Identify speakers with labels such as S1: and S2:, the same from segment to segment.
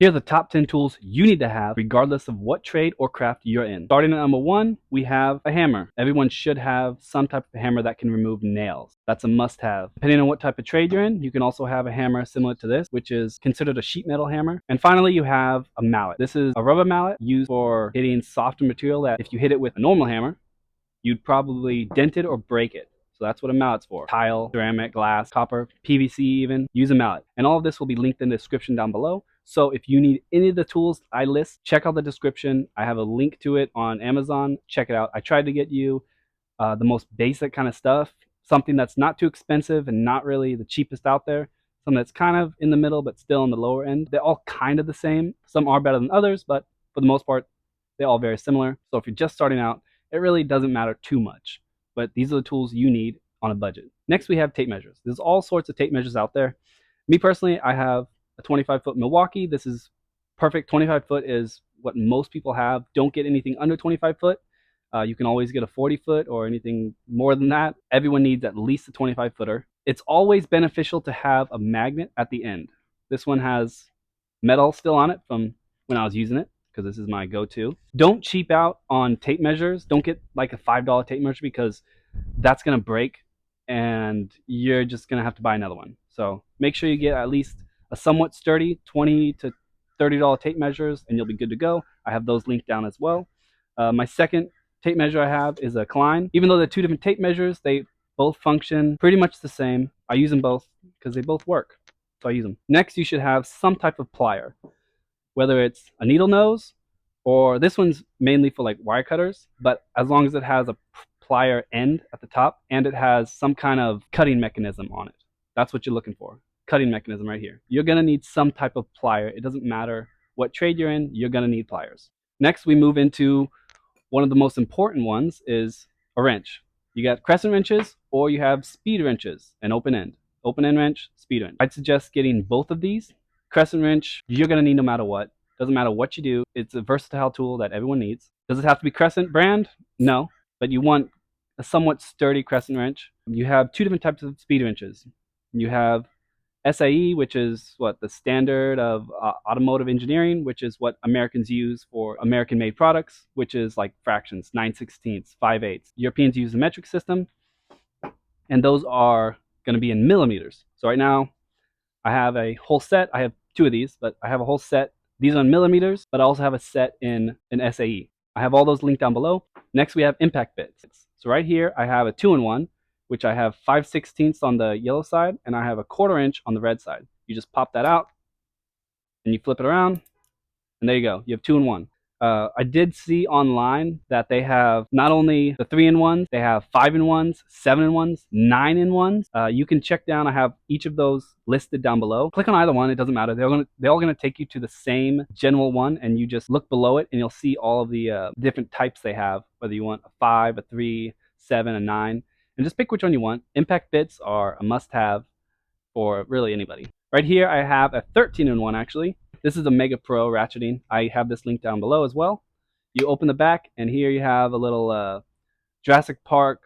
S1: Here are the top 10 tools you need to have regardless of what trade or craft you're in. Starting at number 1, we have a hammer. Everyone should have some type of hammer that can remove nails. That's a must-have. Depending on what type of trade you're in, you can also have a hammer similar to this, which is considered a sheet metal hammer. And finally, you have a mallet. This is a rubber mallet used for hitting softer material that if you hit it with a normal hammer, you'd probably dent it or break it. So that's what a mallet's for. Tile, ceramic, glass, copper, PVC even. Use a mallet. And all of this will be linked in the description down below. So if you need any of the tools I list, check out the description. I have a link to it on Amazon. Check it out. I tried to get you the most basic kind of stuff, something that's not too expensive and not really the cheapest out there, something that's kind of in the middle but still on the lower end. They're all kind of the same. Some are better than others, but for the most part, they're all very similar. So if you're just starting out, it really doesn't matter too much, but these are the tools you need on a budget. Next, we have tape measures. There's all sorts of tape measures out there. Me personally, I have a 25-foot Milwaukee. This is perfect. 25 foot is what most people have. Don't get anything under 25 foot. You can always get a 40 foot or anything more than that. Everyone needs at least a 25 footer. It's always beneficial to have a magnet at the end. This one has metal still on it from when I was using it, because this is my go-to. Don't cheap out on tape measures. Don't get like a $5 tape measure, because that's going to break and you're just going to have to buy another one. So make sure you get at least a somewhat sturdy $20 to $30 tape measures and you'll be good to go. I have those linked down as well. My second tape measure I have is a Klein. Even though they're two different tape measures, they both function pretty much the same. I use them both because they both work, so I use them. Next, you should have some type of plier, whether it's a needle nose, or this one's mainly for like wire cutters, but as long as it has a plier end at the top and it has some kind of cutting mechanism on it, that's what you're looking for. Cutting mechanism right here. You're gonna need some type of plier. It doesn't matter what trade you're in, you're gonna need pliers. Next, we move into one of the most important ones, is a wrench. You got crescent wrenches or you have speed wrenches, an open end wrench, speed wrench. I'd suggest getting both of these. Crescent wrench, you're gonna need no matter what. Doesn't matter what you do. It's a versatile tool that everyone needs. Does it have to be Crescent brand? No, but you want a somewhat sturdy crescent wrench. You have two different types of speed wrenches. You have SAE, which is what the standard of automotive engineering, which is what Americans use for American-made products, which is like fractions, 9/16, 5/8. Europeans use the metric system, and those are going to be in millimeters. So right now, I have a whole set. I have two of these, but I have a whole set. These are in millimeters, but I also have a set in an SAE. I have all those linked down below. Next, we have impact bits. So right here, I have a 2-in-1, which I have 5/16 on the yellow side, and I have a 1/4 inch on the red side. You just pop that out, and you flip it around, and there you go. You have 2-in-1. I did see online that they have not only the 3-in-1s, they have 5-in-1s, 7-in-1s, 9-in-1s. You can check down. I have each of those listed down below. Click on either one. It doesn't matter. They're all gonna take you to the same general one, and you just look below it, and you'll see all of the different types they have. Whether you want a 5, a 3, 7, a 9, and just pick which one you want. Impact bits are a must-have for really anybody. Right here, I have a 13-in-1 actually. This is a Mega Pro ratcheting. I have this link down below as well. You open the back, and here you have a little Jurassic Park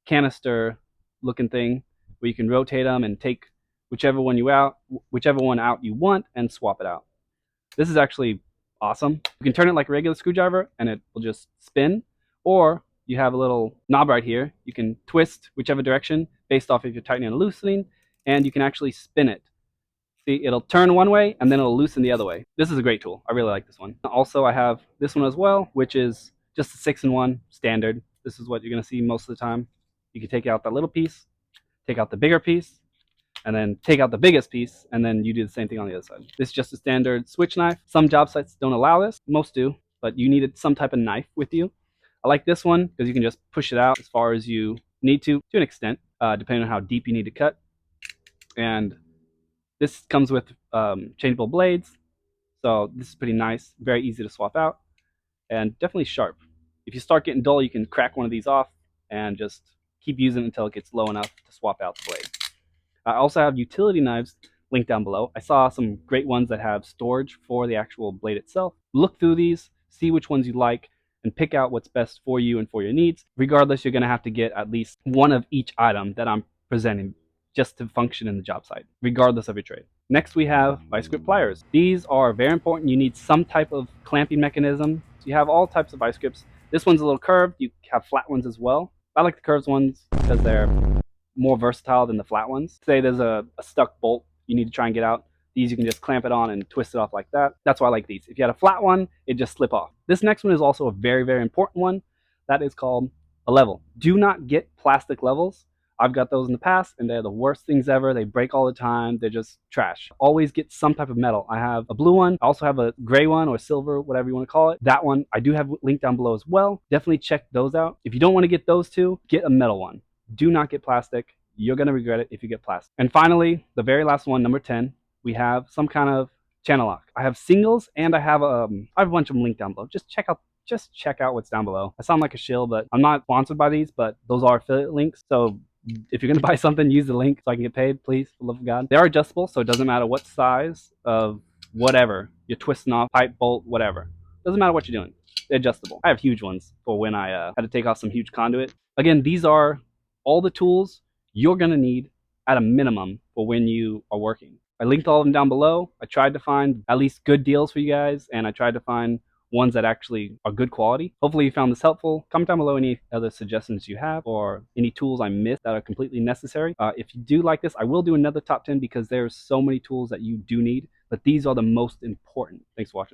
S1: canister looking thing where you can rotate them and take whichever one out you want and swap it out. This is actually awesome. You can turn it like a regular screwdriver and it will just spin, or you have a little knob right here. You can twist whichever direction based off if you're tightening and loosening, and you can actually spin it. See, it'll turn one way and then it'll loosen the other way. This is a great tool. I really like this one. Also, I have this one as well, which is just a 6-in-1 standard. This is what you're gonna see most of the time. You can take out that little piece, take out the bigger piece, and then take out the biggest piece, and then you do the same thing on the other side. This is just a standard switch knife. Some job sites don't allow this, most do, but you needed some type of knife with you. I like this one because you can just push it out as far as you need to an extent, depending on how deep you need to cut. And this comes with changeable blades, so this is pretty nice, very easy to swap out, and definitely sharp. If you start getting dull, you can crack one of these off and just keep using it until it gets low enough to swap out the blade. I also have utility knives linked down below. I saw some great ones that have storage for the actual blade itself. Look through these, see which ones you like, and pick out what's best for you and for your needs. Regardless, you're going to have to get at least one of each item that I'm presenting just to function in the job site, regardless of your trade. Next, we have vice grip pliers. These are very important. You need some type of clamping mechanism. So you have all types of vice grips. This one's a little curved. You have flat ones as well. I like the curved ones because they're more versatile than the flat ones. Say there's a stuck bolt you need to try and get out. These you can just clamp it on and twist it off like that. That's why I like these. If you had a flat one, it'd just slip off. This next one is also a very, very important one. That is called a level. Do not get plastic levels. I've got those in the past and they're the worst things ever. They break all the time. They're just trash. Always get some type of metal. I have a blue one. I also have a gray one or silver, whatever you want to call it. That one I do have linked down below as well. Definitely check those out. If you don't want to get those two, get a metal one. Do not get plastic. You're going to regret it if you get plastic. And finally, the very last one, number 10, we have some kind of channel lock. I have singles and I have a bunch of them linked down below. Just check out what's down below. I sound like a shill, but I'm not sponsored by these, but those are affiliate links. So if you're going to buy something, use the link so I can get paid, please, for the love of God. They are adjustable, so it doesn't matter what size of whatever you're twisting off, pipe, bolt, whatever. Doesn't matter what you're doing. They're adjustable. I have huge ones for when I had to take off some huge conduit. Again, these are all the tools you're going to need at a minimum for when you are working. I linked all of them down below. I tried to find at least good deals for you guys, and I tried to find ones that actually are good quality. Hopefully you found this helpful. Comment down below any other suggestions you have or any tools I missed that are completely necessary. If you do like this, I will do another top 10 because there's so many tools that you do need, but these are the most important. Thanks for watching.